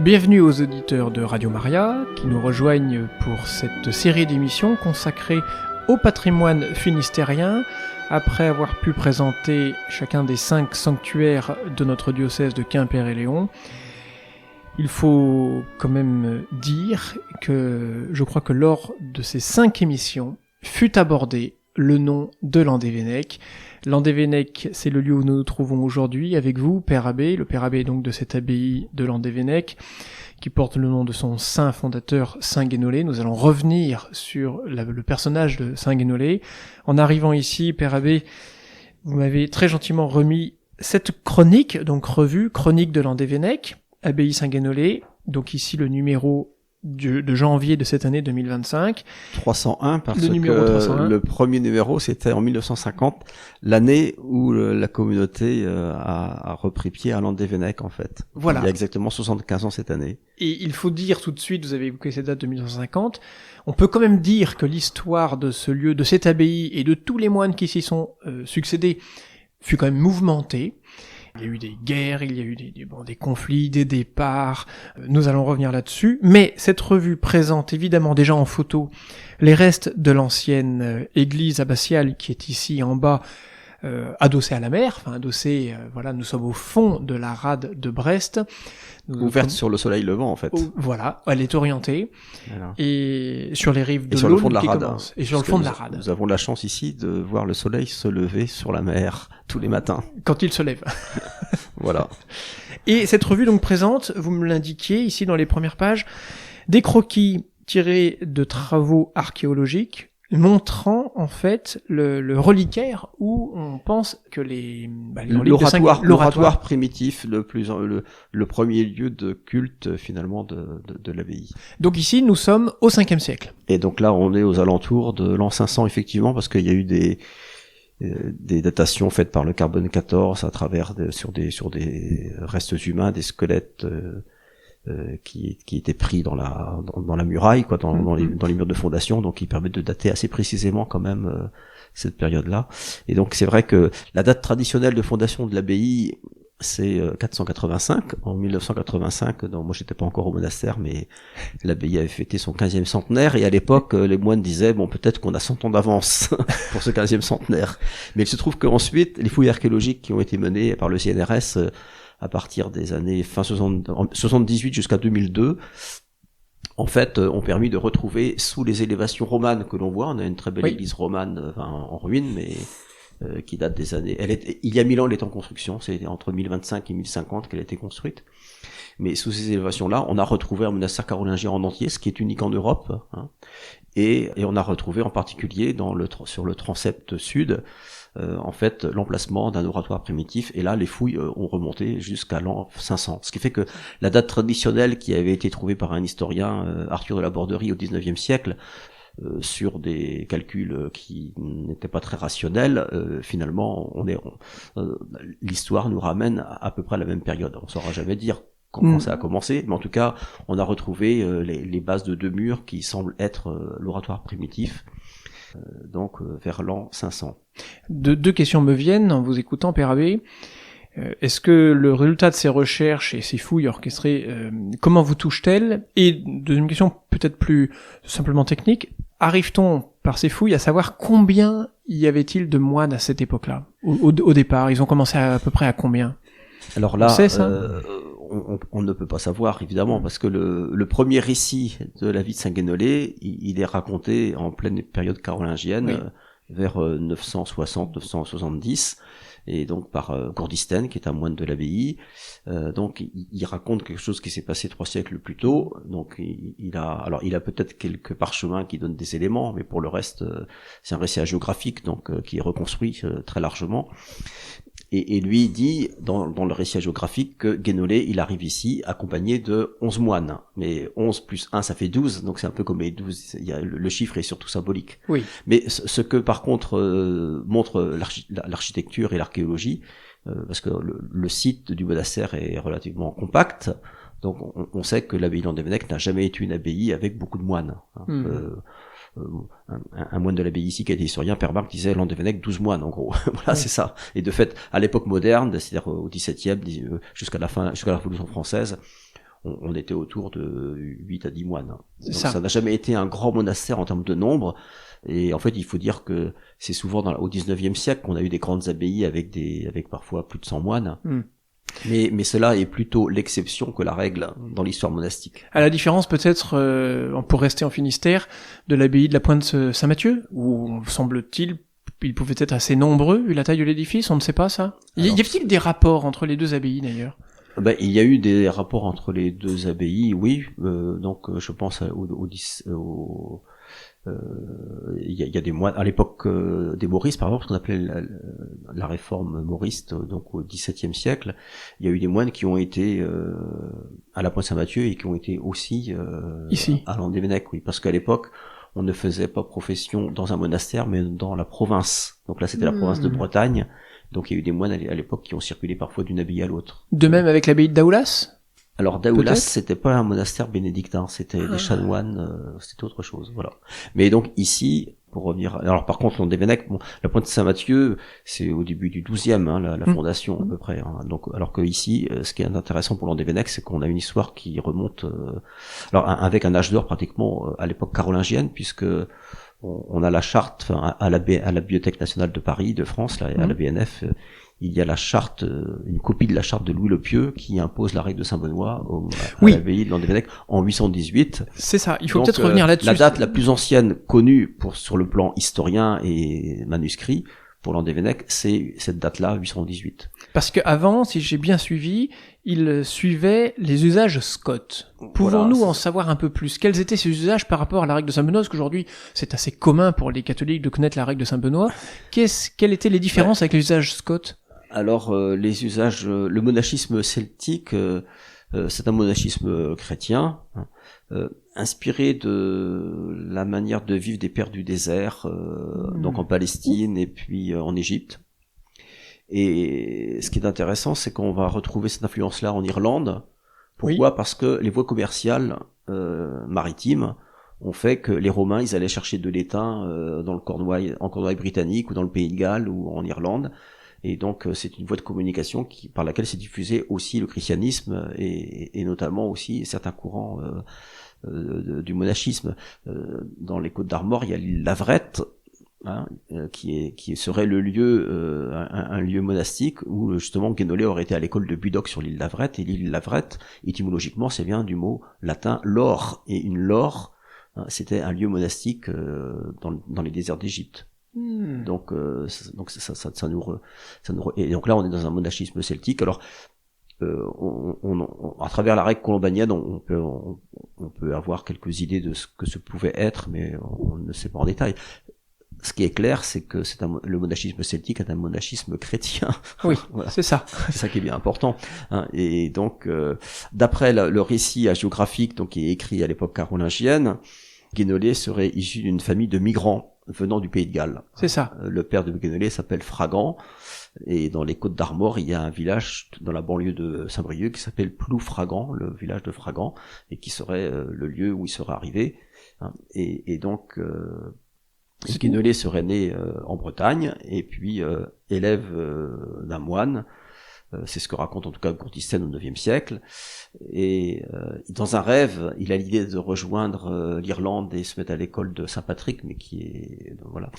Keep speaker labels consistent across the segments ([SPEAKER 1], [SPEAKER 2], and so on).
[SPEAKER 1] Bienvenue aux auditeurs de Radio Maria qui nous rejoignent pour cette série d'émissions consacrée au patrimoine finistérien. Après avoir pu présenter chacun des 5 sanctuaires de notre diocèse de Quimper-et-Léon, il faut quand même dire que je crois que lors de ces 5 émissions fut abordé le nom de Landévennec. Landévennec, c'est le lieu où nous nous trouvons aujourd'hui avec vous, Père Abbé. Le Père Abbé est donc de cette abbaye de Landévennec, qui porte le nom de son saint fondateur, Saint Guénolé. Nous allons revenir sur le personnage de Saint Guénolé. En arrivant ici, Père Abbé, vous m'avez très gentiment remis cette chronique, donc revue, chronique de Landévennec, abbaye Saint Guénolé, donc ici le numéro de janvier de cette année 2025.
[SPEAKER 2] 301, parce que 301. Le premier numéro, c'était en 1950, l'année où la communauté a repris pied à Landévennec, en fait.
[SPEAKER 1] Voilà.
[SPEAKER 2] Il y a exactement 75 ans cette année.
[SPEAKER 1] Et il faut dire tout de suite, vous avez évoqué cette date de 1950, on peut quand même dire que l'histoire de ce lieu, de cette abbaye et de tous les moines qui s'y sont succédés fut quand même mouvementée. Il y a eu des guerres, il y a eu des conflits, des départs, nous allons revenir là-dessus, mais cette revue présente évidemment déjà en photo les restes de l'ancienne église abbatiale qui est ici en bas, adossée à la mer, voilà, nous sommes au fond de la rade de Brest.
[SPEAKER 2] Ouverte sur le soleil levant, en fait.
[SPEAKER 1] Voilà, elle est orientée, voilà. Et sur les rives de
[SPEAKER 2] l'Aulne, sur le fond de la rade.
[SPEAKER 1] Et sur le fond de la rade.
[SPEAKER 2] Nous avons la chance ici de voir le soleil se lever sur la mer tous les matins.
[SPEAKER 1] Quand il se lève.
[SPEAKER 2] Voilà.
[SPEAKER 1] Et cette revue donc présente, vous me l'indiquiez ici dans les premières pages, des croquis tirés de travaux archéologiques, montrant en fait le reliquaire où on pense que
[SPEAKER 2] l'oratoire primitif, le premier lieu de culte finalement de l'abbaye.
[SPEAKER 1] Donc ici nous sommes au 5e siècle.
[SPEAKER 2] Et donc là on est aux alentours de l'an 500 effectivement, parce qu'il y a eu des datations faites par le carbone 14 à travers sur des restes humains, des squelettes qui étaient pris dans la muraille, quoi, dans les murs de fondation, donc qui permettent de dater assez précisément quand même cette période-là. Et donc c'est vrai que la date traditionnelle de fondation de l'abbaye, c'est 485. En 1985, moi j'étais pas encore au monastère, mais l'abbaye avait fêté son 15e centenaire, et à l'époque les moines disaient bon, peut-être qu'on a 100 ans d'avance pour ce 15e centenaire. Mais il se trouve qu'ensuite les fouilles archéologiques qui ont été menées par le CNRS à partir des années fin 78 jusqu'à 2002, en fait, ont permis de retrouver sous les élévations romanes que l'on voit, on a une très belle église romane en ruine, mais qui date des années... il y a 1000 ans, elle est en construction, c'est entre 1025 et 1050 qu'elle a été construite. Mais sous ces élévations-là, on a retrouvé un monastère carolingien en entier, ce qui est unique en Europe, hein, et on a retrouvé en particulier sur le transept sud, en fait, l'emplacement d'un oratoire primitif, et là, les fouilles ont remonté jusqu'à l'an 500. Ce qui fait que la date traditionnelle qui avait été trouvée par un historien, Arthur de la Borderie, au 19e siècle, sur des calculs qui n'étaient pas très rationnels, finalement, l'histoire nous ramène à peu près à la même période. On ne saura jamais dire quand ça a commencé, mais en tout cas, on a retrouvé les bases de 2 murs qui semblent être l'oratoire primitif, donc vers l'an 500.
[SPEAKER 1] Deux questions me viennent en vous écoutant, Père Abbé. Est-ce que le résultat de ces recherches et ces fouilles orchestrées, comment vous touche-t-elle? Et deuxième question, peut-être plus simplement technique, arrive-t-on par ces fouilles à savoir combien y avait-il de moines à cette époque-là, au départ? Ils ont commencé à peu près à combien?
[SPEAKER 2] Alors là,
[SPEAKER 1] on sait ça
[SPEAKER 2] on ne peut pas savoir, évidemment, parce que le premier récit de la vie de Saint Guénolé, il est raconté en pleine période carolingienne, vers 960-970, et donc par Gourdistin, qui est un moine de l'abbaye. Donc il raconte quelque chose qui s'est passé 3 siècles plus tôt. Donc il a peut-être quelques parchemins qui donnent des éléments, mais pour le reste, c'est un récit hagiographique, donc qui est reconstruit très largement. Et lui dit, dans le récit hagiographique, que Guénolé, il arrive ici accompagné de 11 moines. Mais 11 plus 1, ça fait 12, donc c'est un peu comme les 12, le chiffre est surtout symbolique.
[SPEAKER 1] Oui.
[SPEAKER 2] Mais ce que, par contre, montre l'architecture et l'archéologie, parce que le site du monastère est relativement compact, donc on sait que l'abbaye de Landévennec n'a jamais été une abbaye avec beaucoup de moines. Un moine de l'abbaye ici qui a été historien, Père Marc, disait Landévennec 12 moines en gros. Voilà, c'est ça. Et de fait, à l'époque moderne, c'est-à-dire au XVIIe, jusqu'à la Révolution française, on était autour de 8 à 10 moines. Donc
[SPEAKER 1] Ça.
[SPEAKER 2] ça n'a jamais été un grand monastère en termes de nombre. Et en fait, il faut dire que c'est souvent au 19e siècle qu'on a eu des grandes abbayes avec parfois plus de 100 moines. Mais cela est plutôt l'exception que la règle dans l'histoire monastique.
[SPEAKER 1] À la différence peut-être, pour rester en Finistère, de l'abbaye de la Pointe Saint-Mathieu, où semble-t-il ils pouvaient être assez nombreux vu la taille de l'édifice, on ne sait pas ça. Y a-t-il des rapports entre les deux abbayes d'ailleurs?
[SPEAKER 2] Il y a eu des rapports entre les deux abbayes, oui. Donc je pense il y a des moines à l'époque des Mauristes, par exemple, ce qu'on appelait la réforme mauriste, donc au XVIIe siècle. Il y a eu des moines qui ont été à la Pointe Saint-Mathieu et qui ont été aussi
[SPEAKER 1] ici
[SPEAKER 2] à Landévennec, oui, parce qu'à l'époque on ne faisait pas profession dans un monastère, mais dans la province. Donc là, c'était la province de Bretagne. Donc il y a eu des moines à l'époque qui ont circulé parfois d'une abbaye à l'autre.
[SPEAKER 1] De même avec l'abbaye de Daoulas?
[SPEAKER 2] Alors Daoulas, c'était pas un monastère bénédictin, c'était des chanoines, c'était autre chose, voilà. Mais donc ici, pour revenir, alors par contre Landévennec, la Pointe Saint-Mathieu, c'est au début du XIIe, la fondation à peu près. Donc alors que ici, ce qui est intéressant pour Landévennec, c'est qu'on a une histoire qui remonte, alors avec un âge d'or pratiquement à l'époque carolingienne, puisque on a la charte, à la Bibliothèque nationale de Paris, de France, là, à la BNF. Il y a la charte, une copie de la charte de Louis le Pieux qui impose la règle de Saint-Benoît à l'abbaye de Landévennec en 818.
[SPEAKER 1] C'est ça, il faut peut-être revenir là-dessus.
[SPEAKER 2] La date la plus ancienne connue sur le plan historien et manuscrit pour Landévennec, c'est cette date-là, 818.
[SPEAKER 1] Parce que avant, si j'ai bien suivi, il suivait les usages scots. Pouvons-nous en savoir un peu plus? Quels étaient ces usages par rapport à la règle de Saint-Benoît? Parce qu'aujourd'hui, c'est assez commun pour les catholiques de connaître la règle de Saint-Benoît. Quelles étaient les différences avec les usages scots?
[SPEAKER 2] Alors, les usages, le monachisme celtique, c'est un monachisme chrétien, inspiré de la manière de vivre des pères du désert, donc en Palestine et puis en Égypte. Et ce qui est intéressant, c'est qu'on va retrouver cette influence-là en Irlande. Pourquoi? Parce que les voies commerciales maritimes ont fait que les Romains, ils allaient chercher de l'étain dans le Cornouailles, en Cornouailles britannique ou dans le Pays de Galles ou en Irlande. Et donc c'est une voie de communication par laquelle s'est diffusé aussi le christianisme et notamment aussi certains courants du monachisme. Dans les Côtes d'Armor, il y a l'île Lavrette, qui serait le lieu, un lieu monastique où justement Guénolé aurait été à l'école de Budoc sur l'île Lavrette. Et l'île Lavrette, étymologiquement, c'est bien du mot latin lore. Et une lore, c'était un lieu monastique dans les déserts d'Égypte. Donc ça nous et donc là on est dans un monachisme celtique. Alors à travers la règle colombanienne on peut avoir quelques idées de ce que ce pouvait être, mais on ne sait pas en détail. Ce qui est clair, c'est que le monachisme celtique est un monachisme chrétien.
[SPEAKER 1] Oui,
[SPEAKER 2] voilà.
[SPEAKER 1] C'est ça.
[SPEAKER 2] C'est ça qui est bien important. Et donc, d'après le récit hagiographique, donc qui est écrit à l'époque carolingienne, Guénolé serait issu d'une famille de migrants venant du Pays de Galles.
[SPEAKER 1] C'est ça.
[SPEAKER 2] Le père de Guénolé s'appelle Fragan, et dans les Côtes d'Armor, il y a un village dans la banlieue de Saint-Brieuc qui s'appelle Ploufragan, le village de Fragan, et qui serait le lieu où il serait arrivé. Et donc Guénolé serait né en Bretagne, et puis élève d'un moine. C'est ce que raconte en tout cas Courtisène au IXe siècle. Et dans un rêve, il a l'idée de rejoindre l'Irlande et se mettre à l'école de Saint-Patrick, mais qui est voilà.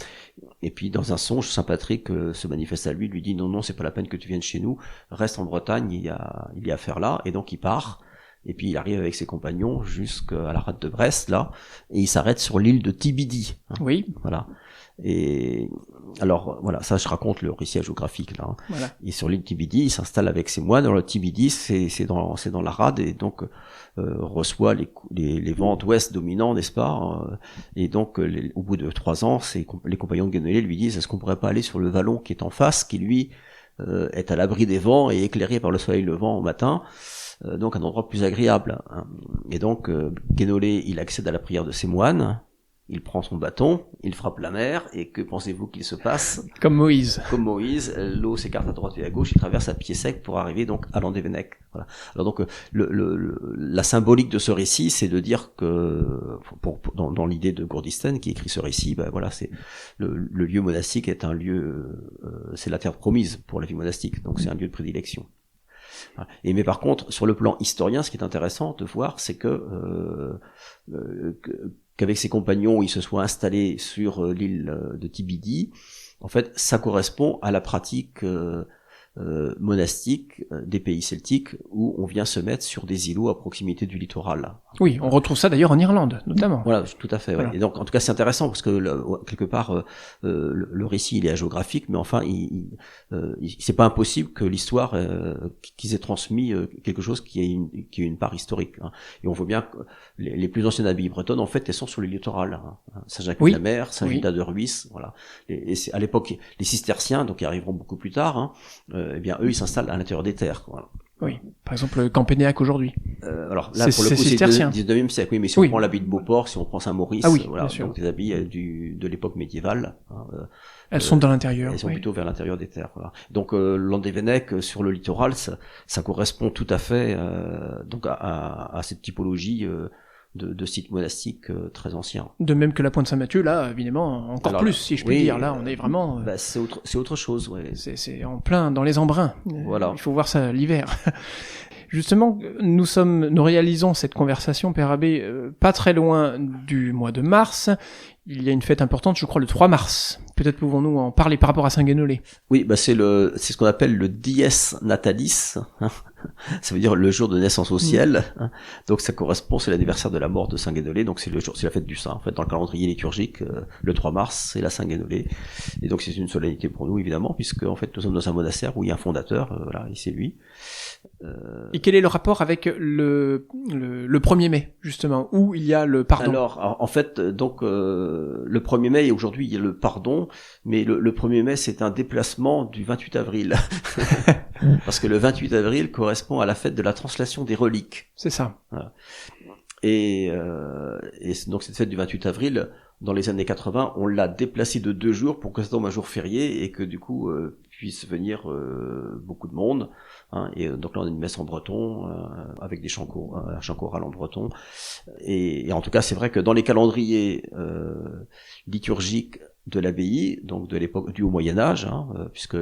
[SPEAKER 2] Et puis dans un songe, Saint-Patrick se manifeste à lui dit non, c'est pas la peine que tu viennes chez nous, reste en Bretagne, il y a affaire là. Et donc il part. Et puis il arrive avec ses compagnons jusqu'à la rade de Brest là, et il s'arrête sur l'île de Tibidi.
[SPEAKER 1] Oui.
[SPEAKER 2] Voilà. Et alors voilà, ça je raconte le récit géographique là.
[SPEAKER 1] Voilà.
[SPEAKER 2] Et sur l'île Tibidi, il s'installe avec ses moines. Alors le Tibidi, c'est dans la rade et donc reçoit les vents d'ouest dominants, n'est-ce pas? Et donc au bout de 3 ans, les compagnons de Guénolé lui disent est-ce qu'on pourrait pas aller sur le vallon qui est en face, qui lui est à l'abri des vents et éclairé par le soleil levant au matin. Donc un endroit plus agréable. Et donc Guénolé, il accède à la prière de ses moines, il prend son bâton, il frappe la mer, et que pensez-vous qu'il se passe?
[SPEAKER 1] Comme Moïse.
[SPEAKER 2] Comme Moïse, l'eau s'écarte à droite et à gauche, il traverse à pied sec pour arriver donc à Landévennec. Voilà. Alors donc la symbolique de ce récit, c'est de dire que dans l'idée de Courtisène qui écrit ce récit, ben voilà, c'est le lieu monastique est un lieu, c'est la terre promise pour la vie monastique, donc c'est un lieu de prédilection. Mais par contre, sur le plan historien, ce qui est intéressant de voir, c'est qu'avec ses compagnons, il se soit installé sur l'île de Tibidi. En fait, ça correspond à la pratique monastique des pays celtiques où on vient se mettre sur des îlots à proximité du littoral.
[SPEAKER 1] Oui, on retrouve ça d'ailleurs en Irlande, notamment.
[SPEAKER 2] Voilà, tout à fait.
[SPEAKER 1] Voilà.
[SPEAKER 2] Ouais. Et donc, en tout cas, c'est intéressant parce que quelque part, le récit il est géographique, mais enfin, c'est pas impossible que l'histoire qu'ils aient transmis quelque chose qui ait une part historique. Hein. Et on voit bien que les plus anciennes abbayes bretonnes, en fait, elles sont sur le littoral. Hein. Saint-Jacques-de-la-Mer, Saint-Gildas-de-Ruisse, voilà. Et à l'époque, les cisterciens, donc qui arriveront beaucoup plus tard, hein, eh bien, eux, ils s'installent à l'intérieur des terres. Voilà.
[SPEAKER 1] Oui, par exemple, Campénéac aujourd'hui.
[SPEAKER 2] Alors là, pour le coup, c'est le 19e siècle. Oui, mais si on prend l'abbaye de Beauport, si on prend Saint-Maurice, voilà, donc des abbayes de l'époque médiévale. Hein,
[SPEAKER 1] elles sont dans l'intérieur.
[SPEAKER 2] Elles sont plutôt vers l'intérieur des terres. Voilà. Donc Landévennec sur le littoral, ça correspond tout à fait donc à cette typologie de sites monastiques très anciens.
[SPEAKER 1] De même que la Pointe Saint-Mathieu, là, évidemment, encore alors, plus, si je puis dire. Là, on est vraiment...
[SPEAKER 2] c'est autre chose, ouais.
[SPEAKER 1] C'est en plein dans les embruns.
[SPEAKER 2] Voilà.
[SPEAKER 1] Il faut voir ça l'hiver. Justement, nous réalisons cette conversation, Père Abbé, pas très loin du mois de mars. Il y a une fête importante, je crois, le 3 mars. Peut-être pouvons-nous en parler par rapport à Saint-Guénolé.
[SPEAKER 2] Oui, c'est ce qu'on appelle le dies natalis. Ça veut dire le jour de naissance au ciel. Donc ça correspond, c'est l'anniversaire de la mort de Saint-Guénolé. Donc c'est la fête du saint. En fait, dans le calendrier liturgique, le 3 mars, c'est la Saint-Guénolé. Et donc c'est une solennité pour nous, évidemment, puisque en fait nous sommes dans un monastère où il y a un fondateur, voilà, et c'est lui.
[SPEAKER 1] Et quel est le rapport avec le 1er mai, justement, où il y a le pardon?
[SPEAKER 2] Alors, en fait, donc le 1er mai, aujourd'hui, il y a le pardon, mais le 1er mai, c'est un déplacement du 28 avril. Parce que le 28 avril correspond à la fête de la translation des reliques.
[SPEAKER 1] C'est ça.
[SPEAKER 2] Voilà. Et donc cette fête du 28 avril, dans les années 80, on l'a déplacée de 2 jours pour que ça tombe un jour férié et que du coup puisse venir beaucoup de monde. Hein, et donc là on a une messe en breton avec des chants un chant choral en breton. Et en tout cas c'est vrai que dans les calendriers liturgiques de l'abbaye, donc de l'époque du Haut Moyen Âge, hein, puisque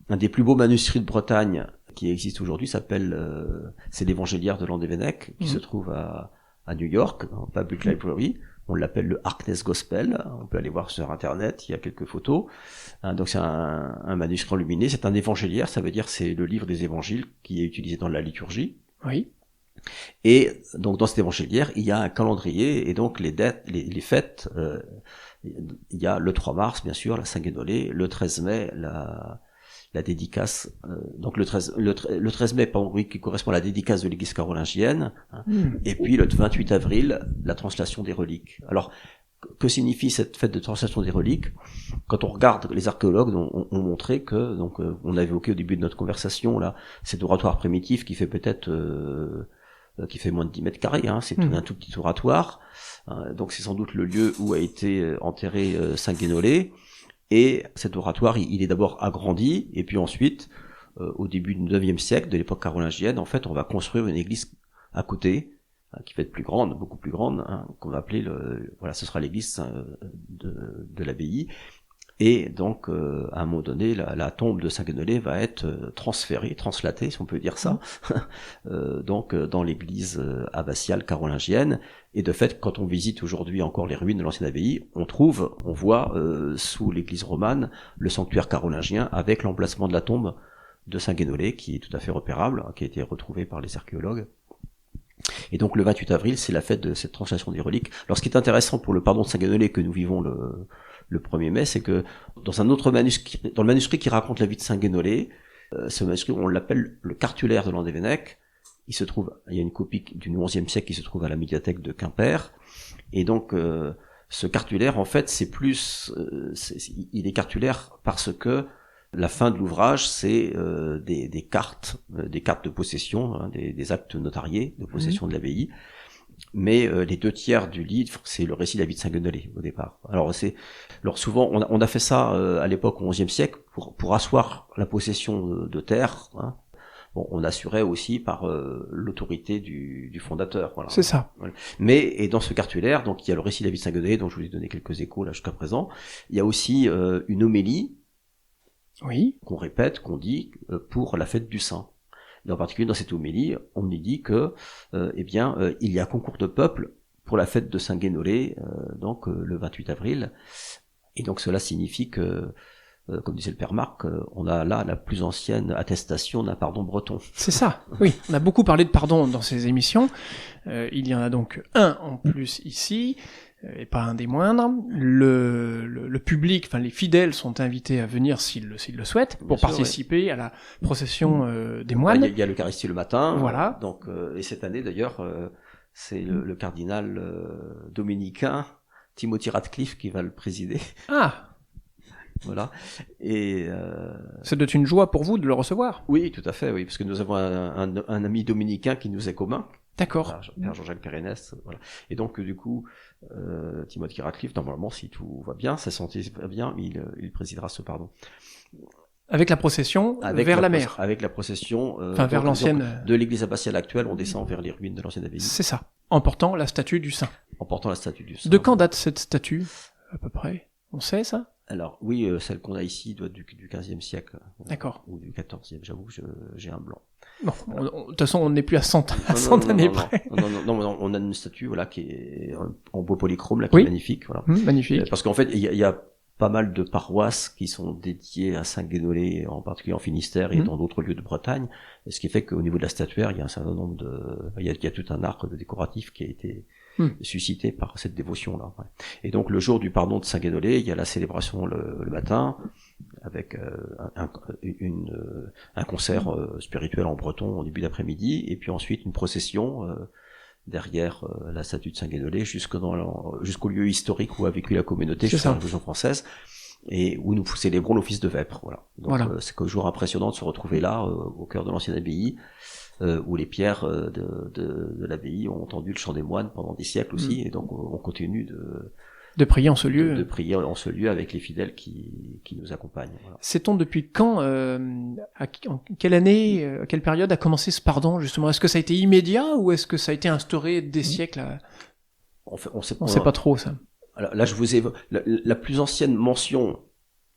[SPEAKER 2] un des plus beaux manuscrits de Bretagne qui existe aujourd'hui c'est l'Évangéliaire de Landévennec qui se trouve à New York, en Public Library. On l'appelle le Harkness Gospel. On peut aller voir sur Internet, il y a quelques photos. Donc c'est un manuscrit enluminé. C'est un évangéliaire, ça veut dire c'est le livre des évangiles qui est utilisé dans la liturgie.
[SPEAKER 1] Oui.
[SPEAKER 2] Et donc dans cet évangéliaire, il y a un calendrier et donc les dates, les fêtes. Il y a le 3 mars, bien sûr, la Saint-Guénolé. Le 13 mai, la dédicace, donc le 13 mai, oui, qui correspond à la dédicace de l'église carolingienne, hein, et puis le 28 avril, la translation des reliques. Alors, que signifie cette fête de translation des reliques? Quand on regarde, les archéologues ont montré que, donc, on a évoqué au début de notre conversation, là, cet oratoire primitif qui fait peut-être, qui fait moins de 10 mètres carrés, hein, c'est un tout petit oratoire, donc c'est sans doute le lieu où a été enterré Saint-Guénolé. Et cet oratoire, il est d'abord agrandi, et puis ensuite, au début du 9e siècle, de l'époque carolingienne, en fait, on va construire une église à côté, qui va être plus grande, beaucoup plus grande, hein, qu'on va appeler ce sera l'église de l'abbaye. Et donc, à un moment donné, la tombe de Saint-Guénolé va être translatée, si on peut dire ça, donc dans l'église abbatiale carolingienne. Et de fait, quand on visite aujourd'hui encore les ruines de l'ancienne abbaye, on voit sous l'église romane le sanctuaire carolingien avec l'emplacement de la tombe de Saint-Guénolé, qui est tout à fait repérable, hein, qui a été retrouvé par les archéologues. Et donc le 28 avril, c'est la fête de cette translation des reliques. Alors ce qui est intéressant pour le pardon de Saint-Guénolé que nous vivons le 1er mai, c'est que dans un autre manuscrit, dans le manuscrit qui raconte la vie de Saint-Guénolé, ce manuscrit, on l'appelle le cartulaire de Landévennec. Il y a une copie du 11e siècle qui se trouve à la médiathèque de Quimper. Et donc, ce cartulaire, en fait, il est cartulaire parce que la fin de l'ouvrage, c'est des cartes de possession, hein, des actes notariés de possession de l'abbaye. Mais les 2/3 du livre, c'est le récit de la vie de Saint-Guénolé au départ. Alors souvent, on a fait ça à l'époque au XIe siècle pour asseoir la possession de terre. Hein. Bon, on assurait aussi par l'autorité du fondateur. Voilà.
[SPEAKER 1] C'est ça.
[SPEAKER 2] Mais dans ce cartulaire, donc il y a le récit de la vie de Saint-Guénolé, dont je vous ai donné quelques échos là jusqu'à présent. Il y a aussi une homélie.
[SPEAKER 1] Oui.
[SPEAKER 2] Qu'on répète, qu'on dit pour la fête du saint. Et en particulier dans cette homélie, on y dit que, il y a concours de peuple pour la fête de Saint-Guénolé, le 28 avril. Et donc cela signifie que, comme disait le père Marc, on a là la plus ancienne attestation d'un pardon breton.
[SPEAKER 1] C'est ça, oui. On a beaucoup parlé de pardon dans ces émissions. Il y en a donc un en plus ici, et pas un des moindres. Le public, enfin les fidèles sont invités à venir s'ils le souhaitent, pour participer à la procession des moines.
[SPEAKER 2] Il y a l'Eucharistie le matin.
[SPEAKER 1] Voilà.
[SPEAKER 2] Donc, et cette année d'ailleurs, c'est le cardinal dominicain Timothy Radcliffe qui va le présider.
[SPEAKER 1] Ah.
[SPEAKER 2] Voilà. Et
[SPEAKER 1] ça doit être une joie pour vous de le recevoir.
[SPEAKER 2] Oui, tout à fait, oui, parce que nous avons un ami dominicain qui nous est commun.
[SPEAKER 1] D'accord.
[SPEAKER 2] Père Jean-Jacques Pérennes, voilà. Et donc du coup, Timothy Radcliffe, normalement, si tout va bien, sa santé va bien, il présidera ce pardon.
[SPEAKER 1] Avec la procession vers la mer.
[SPEAKER 2] Avec la procession
[SPEAKER 1] vers l'ancienne
[SPEAKER 2] de l'église abbatiale actuelle, on descend vers les ruines de l'ancienne abbaye.
[SPEAKER 1] C'est ça. En portant la statue du saint.
[SPEAKER 2] En portant la statue du saint.
[SPEAKER 1] De quand date cette statue, à peu près? On sait ça?
[SPEAKER 2] Alors oui, celle qu'on a ici doit être du 15e siècle.
[SPEAKER 1] D'accord.
[SPEAKER 2] Ou du 14e, j'avoue que j'ai un blanc.
[SPEAKER 1] Bon, de toute façon, on n'est plus à 100 années près.
[SPEAKER 2] Non, on a une statue voilà qui est en bois polychrome là, qui est magnifique. Voilà.
[SPEAKER 1] Magnifique.
[SPEAKER 2] Parce qu'en fait, il y a pas mal de paroisses qui sont dédiées à Saint-Guénolé, en particulier en Finistère et dans d'autres lieux de Bretagne. Et ce qui fait qu'au niveau de la statuaire, il y a un certain nombre il y a tout un arc de décoratif qui a été suscité par cette dévotion-là. Ouais. Et donc le jour du pardon de Saint-Guénolé, il y a la célébration le matin, avec un concert spirituel en breton au début d'après-midi, et puis ensuite une procession derrière la statue de Saint-Guénolé jusqu'au lieu historique où a vécu la communauté jusqu'à la Révolution française, et où nous célébrons l'office de vêpres. Voilà. Donc c'est un jour impressionnant de se retrouver là, au cœur de l'ancienne abbaye, où les pierres de l'abbaye ont entendu le chant des moines pendant des siècles aussi, et donc on continue
[SPEAKER 1] de prier en ce lieu.
[SPEAKER 2] De prier en ce lieu avec les fidèles qui nous accompagnent. Voilà.
[SPEAKER 1] Sait-on depuis quand, en quelle année, à quelle période a commencé ce pardon, justement? Est-ce que ça a été immédiat ou est-ce que ça a été instauré des siècles On sait pas trop, ça.
[SPEAKER 2] Alors, là, je vous évoque la plus ancienne mention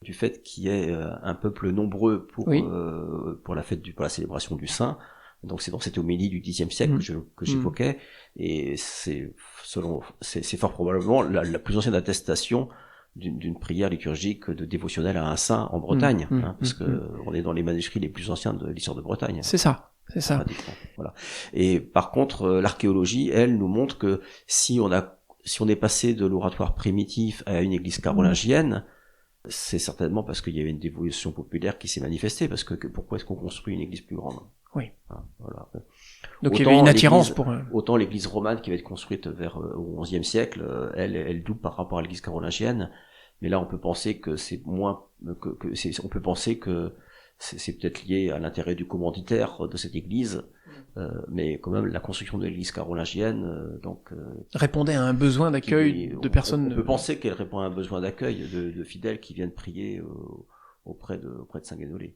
[SPEAKER 2] du fait qu'il y ait un peuple nombreux pour la célébration du saint. Donc c'est dans cette homélie du Xe siècle que j'évoquais, et c'est fort probablement la plus ancienne attestation d'une prière liturgique dévotionnelle à un saint en Bretagne, parce que on est dans les manuscrits les plus anciens de l'histoire de Bretagne.
[SPEAKER 1] C'est ça.
[SPEAKER 2] Voilà. Et par contre, l'archéologie, elle, nous montre que si on est passé de l'oratoire primitif à une église carolingienne, c'est certainement parce qu'il y avait une dévotion populaire qui s'est manifestée, parce que pourquoi est-ce qu'on construit une église plus grande?
[SPEAKER 1] Oui.
[SPEAKER 2] Voilà.
[SPEAKER 1] Donc il y avait une attirance pour...
[SPEAKER 2] Autant l'église romane qui va être construite vers au XIe siècle, elle double par rapport à l'église carolingienne, mais là on peut penser que c'est moins... on peut penser que c'est peut-être lié à l'intérêt du commanditaire de cette église, mais quand même la construction de l'église carolingienne
[SPEAKER 1] répondait à un besoin d'accueil de personnes...
[SPEAKER 2] On peut penser qu'elle répond à un besoin d'accueil de fidèles qui viennent prier auprès de Saint-Guénolé.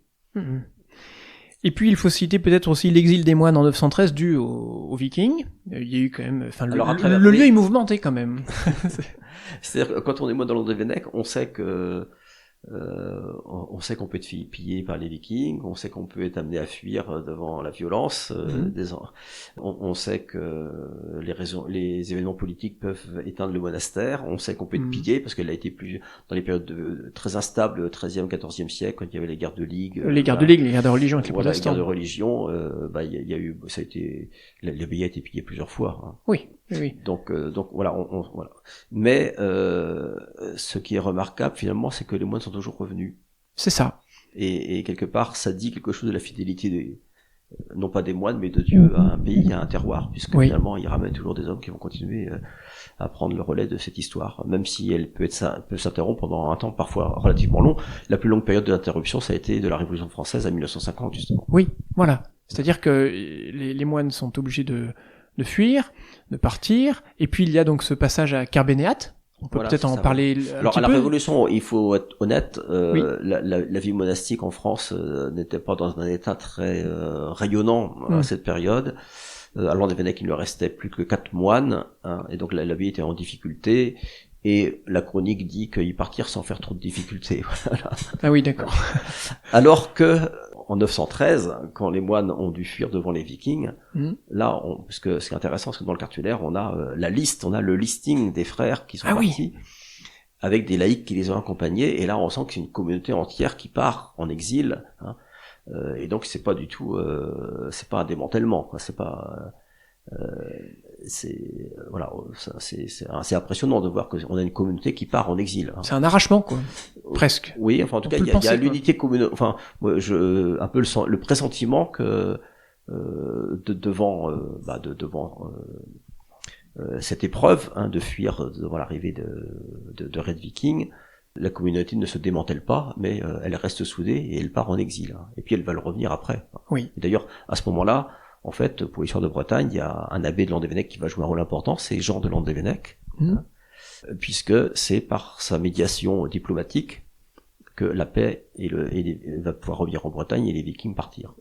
[SPEAKER 1] Et puis il faut citer peut-être aussi l'exil des moines en 913 dû aux Vikings. Il y a eu quand même... le lieu est mouvementé quand même.
[SPEAKER 2] C'est-à-dire que quand on est moine dans l'ordre des Vénèques, on sait que... on sait qu'on peut être pillé par les Vikings, on sait qu'on peut être amené à fuir devant la violence on sait que les événements politiques peuvent éteindre le monastère, on sait qu'on peut être pillé parce qu'elle a été plus dans les périodes très instables, 13e, 14e siècle, quand il y avait les guerres de ligue, les guerres de religion avec les protestants. Les guerres de religion, il y a eu, ça a été, l'abbaye a été pillée plusieurs fois.
[SPEAKER 1] Oui.
[SPEAKER 2] Donc voilà, voilà. Mais ce qui est remarquable finalement, c'est que les moines sont toujours revenus.
[SPEAKER 1] C'est ça.
[SPEAKER 2] Et quelque part, ça dit quelque chose de la fidélité non pas des moines, mais de Dieu à un pays, à un terroir, puisque finalement, il ramène toujours des hommes qui vont continuer à prendre le relais de cette histoire, même si elle peut s'interrompre pendant un temps parfois relativement long. La plus longue période de l'interruption, ça a été de la Révolution française à 1950 justement.
[SPEAKER 1] Oui, voilà. C'est-à-dire que les moines sont obligés de fuir, de partir, et puis il y a donc ce passage à Kerbénéat. On peut peut-être en parler un petit peu.
[SPEAKER 2] Alors à la Révolution, il faut être honnête, la vie monastique en France n'était pas dans un état très rayonnant à cette période. À l'ordre des Vénèques, il ne restait plus que 4 moines, et donc l'abbaye était en difficulté. Et la chronique dit qu'ils partirent sans faire trop de difficultés. Voilà.
[SPEAKER 1] Ah oui, d'accord.
[SPEAKER 2] Alors que en 913, quand les moines ont dû fuir devant les Vikings, là, parce que ce qui est intéressant, c'est que dans le cartulaire, on a la liste, on a le listing des frères qui sont partis, avec des laïcs qui les ont accompagnés, et là, on sent que c'est une communauté entière qui part en exil, hein, et donc c'est pas du tout, c'est pas un démantèlement, quoi, c'est pas, voilà, c'est assez impressionnant de voir qu'on a une communauté qui part en exil. Hein.
[SPEAKER 1] C'est un arrachement, quoi, presque.
[SPEAKER 2] Oui, enfin en tout cas, il y a l'unité communautaire. Enfin, un peu le pressentiment que devant cette épreuve, hein, de fuir devant l'arrivée de Red Viking, la communauté ne se démantèle pas, mais elle reste soudée et elle part en exil. Hein. Et puis elle va le revenir après.
[SPEAKER 1] Oui.
[SPEAKER 2] Et d'ailleurs, à ce moment-là, en fait, pour l'histoire de Bretagne, il y a un abbé de Landévennec qui va jouer un rôle important, c'est Jean de Landévennec, hein, puisque c'est par sa médiation diplomatique que la paix va pouvoir revenir en Bretagne et les Vikings partir.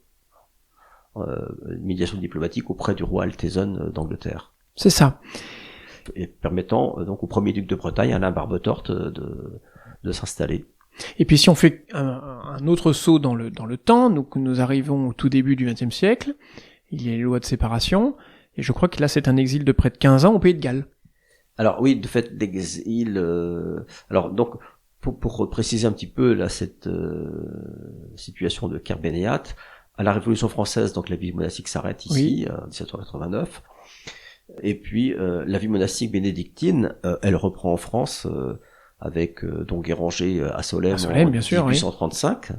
[SPEAKER 2] Médiation diplomatique auprès du roi Altézon d'Angleterre.
[SPEAKER 1] C'est ça.
[SPEAKER 2] Et permettant donc au premier duc de Bretagne, Alain Barbetorte, de s'installer.
[SPEAKER 1] Et puis si on fait un autre saut dans le temps, donc nous arrivons au tout début du XXe siècle, il y a les lois de séparation, et je crois que là c'est un exil de près de 15 ans au Pays de Galles.
[SPEAKER 2] Alors oui, de fait, l'exil... alors donc, pour préciser un petit peu là cette situation de Kerbénéat, à la Révolution française, donc la vie monastique s'arrête ici, en 1789, et puis la vie monastique bénédictine, elle reprend en France avec Don Guéranger à Solesmes en
[SPEAKER 1] bien sûr,
[SPEAKER 2] 1835,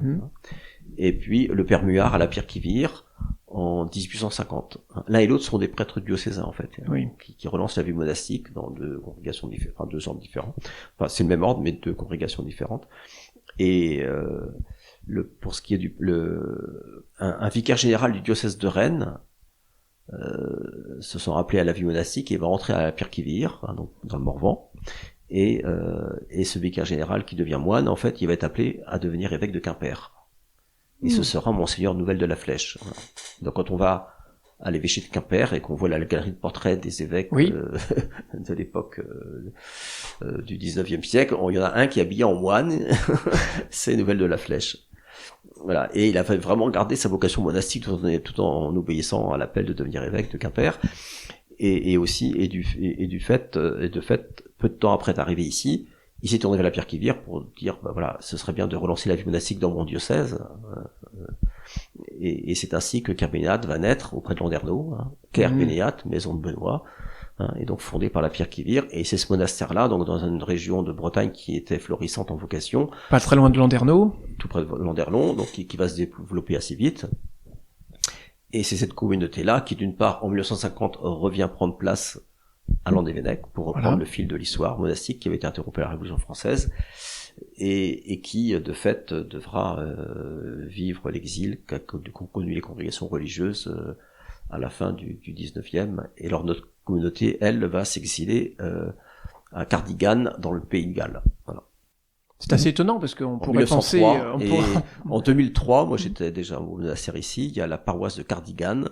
[SPEAKER 2] et puis le père Muard à la Pierre-qui-Vire en 1850. L'un et l'autre sont des prêtres diocésains, en fait, qui relancent la vie monastique dans deux congrégations différentes, enfin deux ordres différents. Enfin, c'est le même ordre, mais deux congrégations différentes. Et pour ce qui est un vicaire général du diocèse de Rennes se sont appelés à la vie monastique et va rentrer à la Pierre-qui-Vire, hein, donc dans le Morvan. Et ce vicaire général qui devient moine, en fait, il va être appelé à devenir évêque de Quimper. Et ce sera Monseigneur Nouvelle de la Flèche. Voilà. Donc quand on va à l'évêché de Quimper et qu'on voit la galerie de portraits des évêques de l'époque du 19e siècle, il y en a un qui est habillé en moine, c'est Nouvelle de la Flèche. Voilà. Et il a vraiment gardé sa vocation monastique tout en obéissant à l'appel de devenir évêque de Quimper. Et de fait, peu de temps après d'arriver ici, il s'est tourné vers la Pierre-qui-Vire pour dire, voilà, ce serait bien de relancer la vie monastique dans mon diocèse. Et c'est ainsi que Kerbénéat va naître auprès de Landerneau, hein, Kerbénéat, maison de Benoît, hein, et donc fondée par la Pierre-qui-Vire. Et c'est ce monastère-là, donc dans une région de Bretagne qui était florissante en vocation.
[SPEAKER 1] Pas très loin de Landerneau.
[SPEAKER 2] Tout près de Landerneau, donc qui va se développer assez vite. Et c'est cette communauté-là qui, d'une part, en 1950, revient prendre place à Landévennec pour reprendre le fil de l'histoire monastique qui avait été interrompu à la Révolution française et qui, de fait, devra vivre l'exil qu'ont connu les congrégations religieuses à la fin du 19e. Et alors notre communauté, elle, va s'exiler à Cardigan, dans le Pays de Galles. Voilà.
[SPEAKER 1] C'est assez étonnant parce qu'on pourrait penser...
[SPEAKER 2] En 2003, moi j'étais déjà au monastère ici, il y a la paroisse de Cardigan,